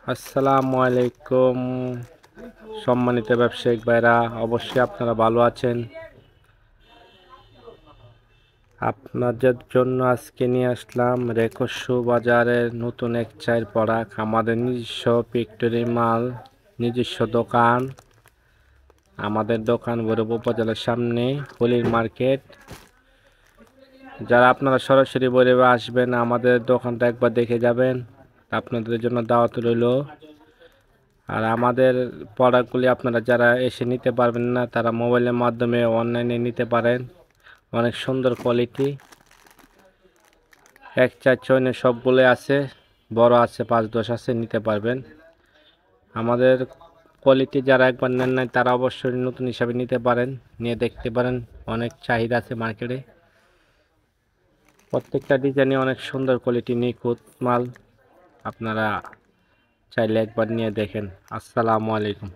আসসালামু আলাইকুম সম্মানিত ব্যবসায়িক ভাইরা, অবশ্যই আপনারা ভালো আছেন। আপনাদের জন্য আজকে নিয়ে আসলাম রেকর্ড বাজারের নতুন এক চায়ের প্রোডাক্ট। আমাদের নিজস্ব ফ্যাক্টরি মাল, নিজস্ব দোকান। আমাদের দোকান ভৈরব উপজেলার সামনে হলির মার্কেট। যারা আপনারা সরাসরি ভৈরবে আসবেন, আমাদের দোকানটা একবার দেখে যাবেন। আপনাদের জন্য দাওয়াত রইল। আর আমাদের প্রোডাক্টগুলি আপনারা যারা এসে নিতে পারবেন না, তারা মোবাইলের মাধ্যমে অনলাইনে নিতে পারেন। অনেক সুন্দর কোয়ালিটি, এক চার চয়নে সবগুলো আছে, বড় আছে, 5-10 আছে, নিতে পারবেন। আমাদের কোয়ালিটি যারা একবার নেন নাই, তারা অবশ্যই নতুন হিসাবে নিতে পারেন, নিয়ে দেখতে পারেন। অনেক চাহিদা আছে মার্কেটে। প্রত্যেকটা ডিজাইনে অনেক সুন্দর কোয়ালিটি, নিখুঁত মাল। আপনারা চাইলে একবার নিয়ে দেখেন। আসসালামু আলাইকুম।